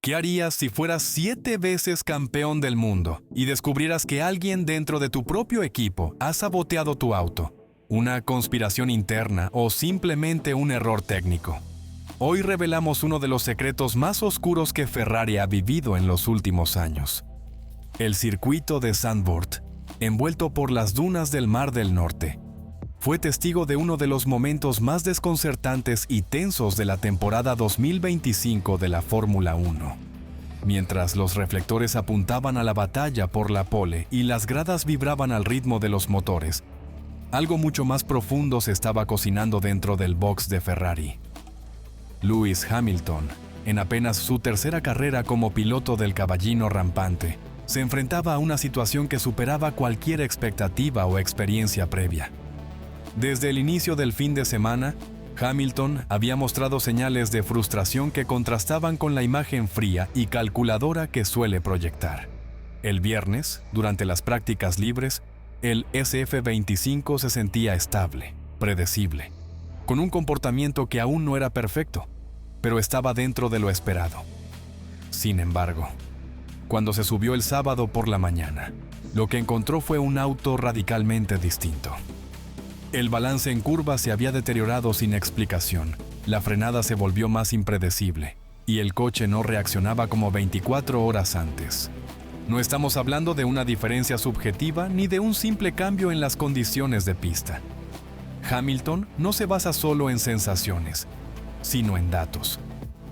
¿Qué harías si fueras 7 veces campeón del mundo y descubrieras que alguien dentro de tu propio equipo ha saboteado tu auto? ¿Una conspiración interna o simplemente un error técnico? Hoy revelamos uno de los secretos más oscuros que Ferrari ha vivido en los últimos años. El circuito de Zandvoort, envuelto por las dunas del Mar del Norte, fue testigo de uno de los momentos más desconcertantes y tensos de la temporada 2025 de la Fórmula 1. Mientras los reflectores apuntaban a la batalla por la pole y las gradas vibraban al ritmo de los motores, algo mucho más profundo se estaba cocinando dentro del box de Ferrari. Lewis Hamilton, en apenas su tercera carrera como piloto del caballino rampante, se enfrentaba a una situación que superaba cualquier expectativa o experiencia previa. Desde el inicio del fin de semana, Hamilton había mostrado señales de frustración que contrastaban con la imagen fría y calculadora que suele proyectar. El viernes, durante las prácticas libres, el SF25 se sentía estable, predecible, con un comportamiento que aún no era perfecto, pero estaba dentro de lo esperado. Sin embargo, cuando se subió el sábado por la mañana, lo que encontró fue un auto radicalmente distinto. El balance en curva se había deteriorado sin explicación, la frenada se volvió más impredecible y el coche no reaccionaba como 24 horas antes. No estamos hablando de una diferencia subjetiva ni de un simple cambio en las condiciones de pista. Hamilton no se basa solo en sensaciones, sino en datos.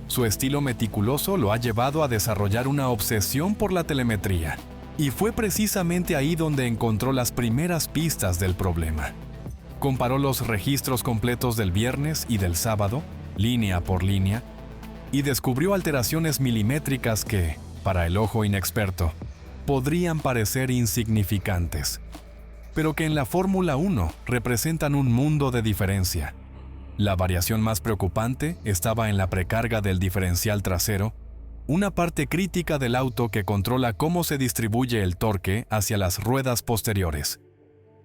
Su estilo meticuloso lo ha llevado a desarrollar una obsesión por la telemetría, y fue precisamente ahí donde encontró las primeras pistas del problema. Comparó los registros completos del viernes y del sábado, línea por línea, y descubrió alteraciones milimétricas que, para el ojo inexperto, podrían parecer insignificantes, pero que en la Fórmula 1 representan un mundo de diferencia. La variación más preocupante estaba en la precarga del diferencial trasero, una parte crítica del auto que controla cómo se distribuye el torque hacia las ruedas posteriores.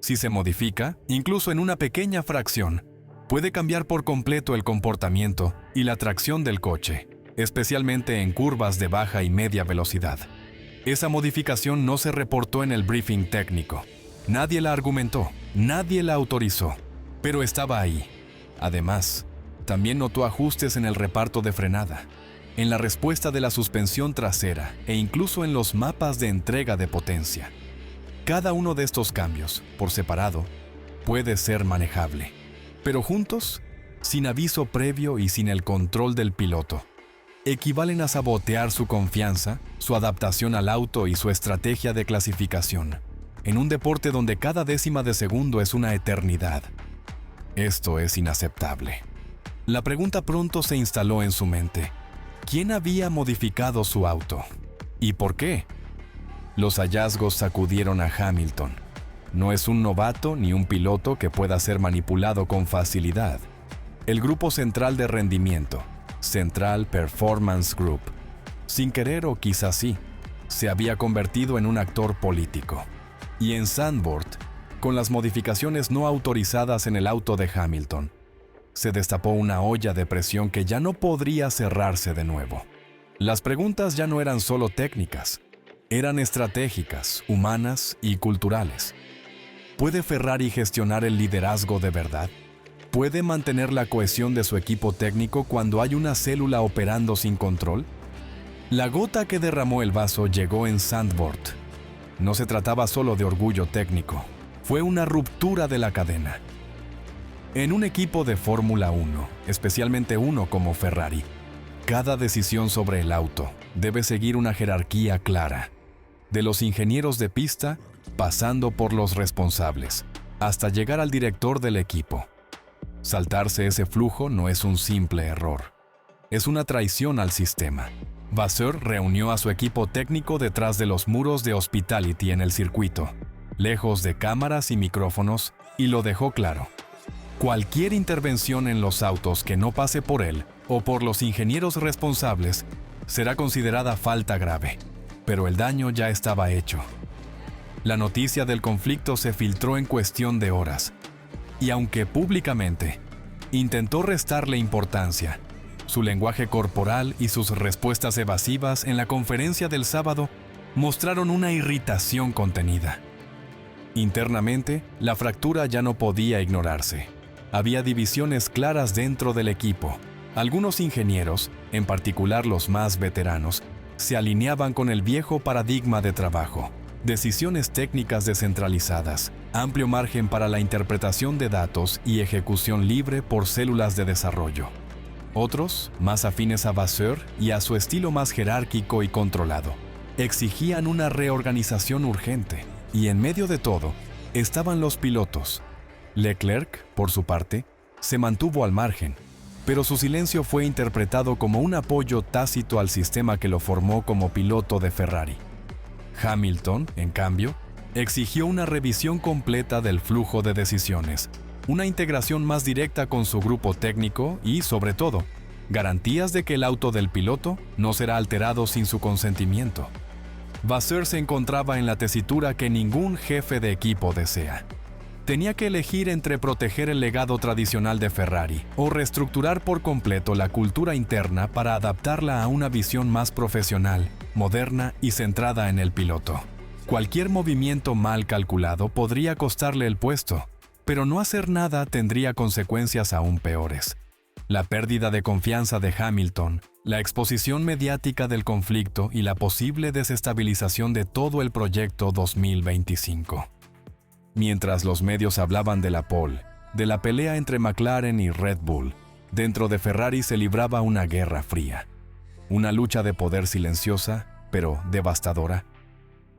Si se modifica, incluso en una pequeña fracción, puede cambiar por completo el comportamiento y la tracción del coche, especialmente en curvas de baja y media velocidad. Esa modificación no se reportó en el briefing técnico. Nadie la argumentó, nadie la autorizó, pero estaba ahí. Además, también notó ajustes en el reparto de frenada, en la respuesta de la suspensión trasera e incluso en los mapas de entrega de potencia. Cada uno de estos cambios, por separado, puede ser manejable, pero juntos, sin aviso previo y sin el control del piloto, equivalen a sabotear su confianza, su adaptación al auto y su estrategia de clasificación, en un deporte donde cada décima de segundo es una eternidad. Esto es inaceptable. La pregunta pronto se instaló en su mente. ¿Quién había modificado su auto? ¿Y por qué? Los hallazgos sacudieron a Hamilton. No es un novato ni un piloto que pueda ser manipulado con facilidad. El grupo central de rendimiento, Central Performance Group, sin querer o quizás sí, se había convertido en un actor político. Y en Zandvoort, con las modificaciones no autorizadas en el auto de Hamilton, se destapó una olla de presión que ya no podría cerrarse de nuevo. Las preguntas ya no eran solo técnicas, eran estratégicas, humanas y culturales. ¿Puede Ferrari gestionar el liderazgo de verdad? ¿Puede mantener la cohesión de su equipo técnico cuando hay una célula operando sin control? La gota que derramó el vaso llegó en Zandvoort. No se trataba solo de orgullo técnico, fue una ruptura de la cadena. En un equipo de Fórmula 1, especialmente uno como Ferrari, cada decisión sobre el auto debe seguir una jerarquía clara, de los ingenieros de pista, pasando por los responsables, hasta llegar al director del equipo. Saltarse ese flujo no es un simple error, es una traición al sistema. Vasseur reunió a su equipo técnico detrás de los muros de Hospitality en el circuito, lejos de cámaras y micrófonos, y lo dejó claro. Cualquier intervención en los autos que no pase por él o por los ingenieros responsables será considerada falta grave, pero el daño ya estaba hecho. La noticia del conflicto se filtró en cuestión de horas, y aunque públicamente intentó restarle importancia, Su lenguaje corporal y sus respuestas evasivas en la conferencia del sábado mostraron una irritación contenida. Internamente, la fractura ya no podía ignorarse. Había divisiones claras dentro del equipo. Algunos ingenieros, en particular los más veteranos, se alineaban con el viejo paradigma de trabajo. Decisiones técnicas descentralizadas, amplio margen para la interpretación de datos y ejecución libre por células de desarrollo. Otros, más afines a Vasseur y a su estilo más jerárquico y controlado, exigían una reorganización urgente. Y en medio de todo, estaban los pilotos. Leclerc, por su parte, se mantuvo al margen, pero su silencio fue interpretado como un apoyo tácito al sistema que lo formó como piloto de Ferrari. Hamilton, en cambio, exigió una revisión completa del flujo de decisiones, una integración más directa con su grupo técnico y, sobre todo, garantías de que el auto del piloto no será alterado sin su consentimiento. Vasseur se encontraba en la tesitura que ningún jefe de equipo desea. Tenía que elegir entre proteger el legado tradicional de Ferrari o reestructurar por completo la cultura interna para adaptarla a una visión más profesional, moderna y centrada en el piloto. Cualquier movimiento mal calculado podría costarle el puesto, pero no hacer nada tendría consecuencias aún peores. La pérdida de confianza de Hamilton, la exposición mediática del conflicto y la posible desestabilización de todo el proyecto 2025. Mientras los medios hablaban de la pole, de la pelea entre McLaren y Red Bull, dentro de Ferrari se libraba una guerra fría. Una lucha de poder silenciosa, pero devastadora.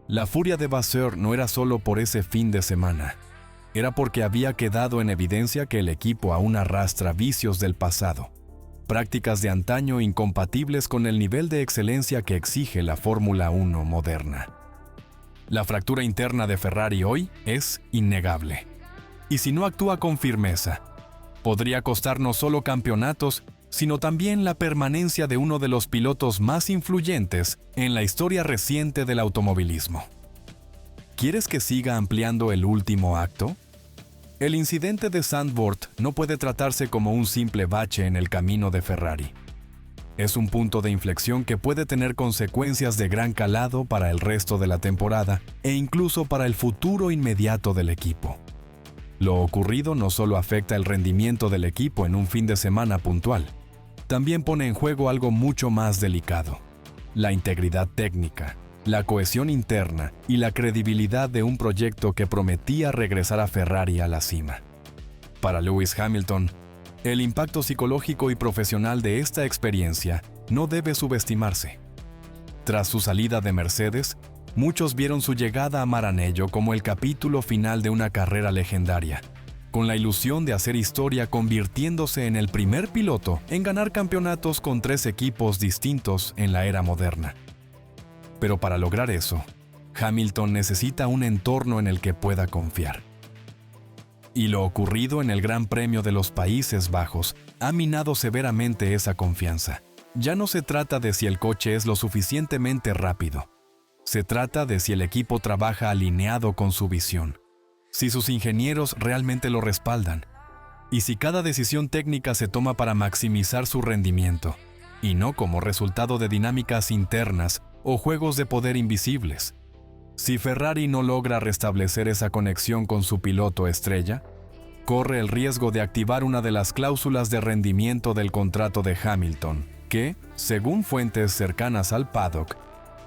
La furia de Vasseur no era solo por ese fin de semana. Era porque había quedado en evidencia que el equipo aún arrastra vicios del pasado, prácticas de antaño incompatibles con el nivel de excelencia que exige la Fórmula 1 moderna. La fractura interna de Ferrari hoy es innegable. Y si no actúa con firmeza, podría costar no solo campeonatos, sino también la permanencia de uno de los pilotos más influyentes en la historia reciente del automovilismo. ¿Quieres que siga ampliando el último acto? El incidente de Zandvoort no puede tratarse como un simple bache en el camino de Ferrari. Es un punto de inflexión que puede tener consecuencias de gran calado para el resto de la temporada e incluso para el futuro inmediato del equipo. Lo ocurrido no solo afecta el rendimiento del equipo en un fin de semana puntual, también pone en juego algo mucho más delicado: la integridad técnica, la cohesión interna y la credibilidad de un proyecto que prometía regresar a Ferrari a la cima. Para Lewis Hamilton, el impacto psicológico y profesional de esta experiencia no debe subestimarse. Tras su salida de Mercedes, muchos vieron su llegada a Maranello como el capítulo final de una carrera legendaria, con la ilusión de hacer historia convirtiéndose en el primer piloto en ganar campeonatos con 3 equipos distintos en la era moderna. Pero para lograr eso, Hamilton necesita un entorno en el que pueda confiar. Y lo ocurrido en el Gran Premio de los Países Bajos ha minado severamente esa confianza. Ya no se trata de si el coche es lo suficientemente rápido. Se trata de si el equipo trabaja alineado con su visión, si sus ingenieros realmente lo respaldan, y si cada decisión técnica se toma para maximizar su rendimiento, y no como resultado de dinámicas internas o juegos de poder invisibles. Si Ferrari no logra restablecer esa conexión con su piloto estrella, corre el riesgo de activar una de las cláusulas de rendimiento del contrato de Hamilton, que, según fuentes cercanas al paddock,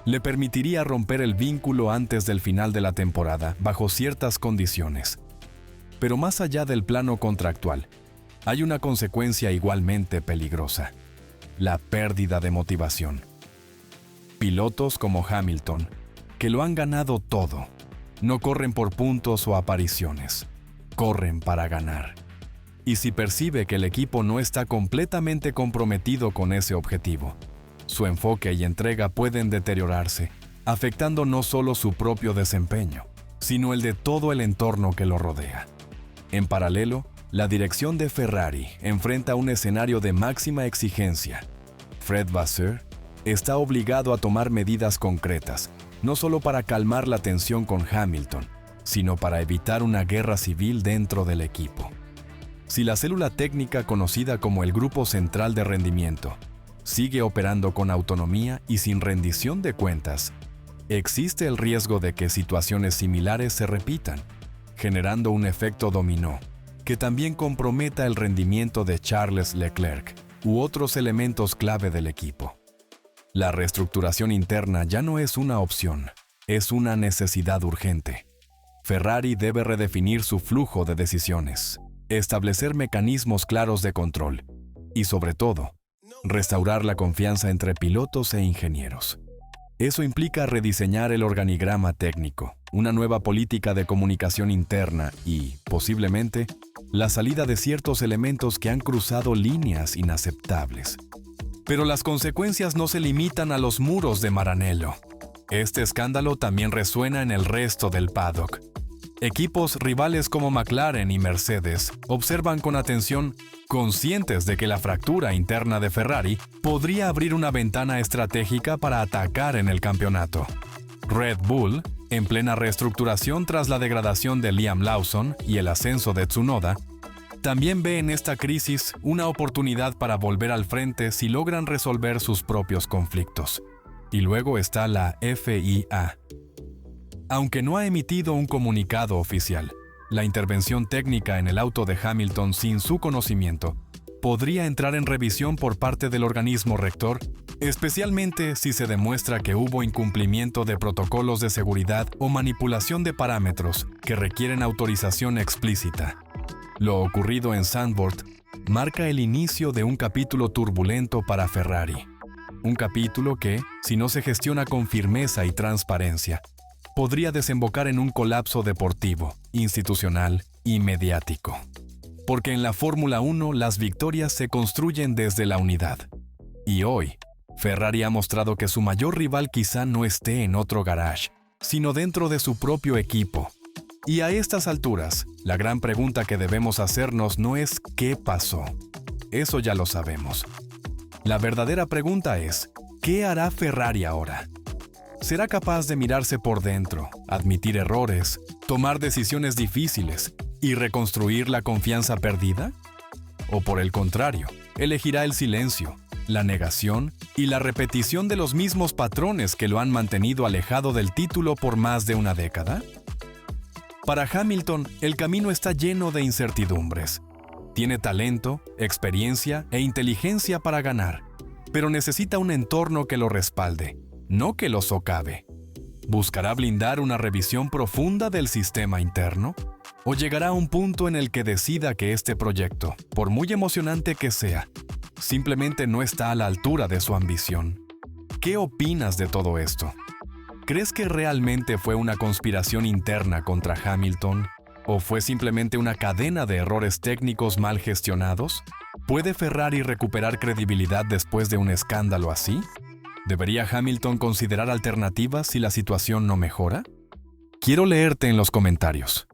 le permitiría romper el vínculo antes del final de la temporada bajo ciertas condiciones. Pero más allá del plano contractual, hay una consecuencia igualmente peligrosa: la pérdida de motivación. Pilotos como Hamilton, que lo han ganado todo, no corren por puntos o apariciones, corren para ganar. Y si percibe que el equipo no está completamente comprometido con ese objetivo, su enfoque y entrega pueden deteriorarse, afectando no solo su propio desempeño, sino el de todo el entorno que lo rodea. En paralelo, la dirección de Ferrari enfrenta un escenario de máxima exigencia. Fred Vasseur está obligado a tomar medidas concretas, no solo para calmar la tensión con Hamilton, sino para evitar una guerra civil dentro del equipo. Si la célula técnica conocida como el Grupo Central de Rendimiento sigue operando con autonomía y sin rendición de cuentas, existe el riesgo de que situaciones similares se repitan, generando un efecto dominó que también comprometa el rendimiento de Charles Leclerc u otros elementos clave del equipo. La reestructuración interna ya no es una opción, es una necesidad urgente. Ferrari debe redefinir su flujo de decisiones, establecer mecanismos claros de control y, sobre todo, restaurar la confianza entre pilotos e ingenieros. Eso implica rediseñar el organigrama técnico, una nueva política de comunicación interna y, posiblemente, la salida de ciertos elementos que han cruzado líneas inaceptables. Pero las consecuencias no se limitan a los muros de Maranello. Este escándalo también resuena en el resto del paddock. Equipos rivales como McLaren y Mercedes observan con atención, conscientes de que la fractura interna de Ferrari podría abrir una ventana estratégica para atacar en el campeonato. Red Bull, en plena reestructuración tras la degradación de Liam Lawson y el ascenso de Tsunoda, también ve en esta crisis una oportunidad para volver al frente si logran resolver sus propios conflictos. Y luego está la FIA. Aunque no ha emitido un comunicado oficial, la intervención técnica en el auto de Hamilton sin su conocimiento podría entrar en revisión por parte del organismo rector, especialmente si se demuestra que hubo incumplimiento de protocolos de seguridad o manipulación de parámetros que requieren autorización explícita. Lo ocurrido en Zandvoort marca el inicio de un capítulo turbulento para Ferrari. Un capítulo que, si no se gestiona con firmeza y transparencia, podría desembocar en un colapso deportivo, institucional y mediático. Porque en la Fórmula 1 las victorias se construyen desde la unidad. Y hoy, Ferrari ha mostrado que su mayor rival quizá no esté en otro garage, sino dentro de su propio equipo. Y a estas alturas, la gran pregunta que debemos hacernos no es ¿qué pasó? Eso ya lo sabemos. La verdadera pregunta es, ¿qué hará Ferrari ahora? ¿Será capaz de mirarse por dentro, admitir errores, tomar decisiones difíciles y reconstruir la confianza perdida? ¿O por el contrario, elegirá el silencio, la negación y la repetición de los mismos patrones que lo han mantenido alejado del título por más de una década? Para Hamilton, el camino está lleno de incertidumbres. Tiene talento, experiencia e inteligencia para ganar, pero necesita un entorno que lo respalde, no que lo socave. ¿Buscará blindar una revisión profunda del sistema interno? ¿O llegará a un punto en el que decida que este proyecto, por muy emocionante que sea, simplemente no está a la altura de su ambición? ¿Qué opinas de todo esto? ¿Crees que realmente fue una conspiración interna contra Hamilton? ¿O fue simplemente una cadena de errores técnicos mal gestionados? ¿Puede Ferrari recuperar credibilidad después de un escándalo así? ¿Debería Hamilton considerar alternativas si la situación no mejora? Quiero leerte en los comentarios.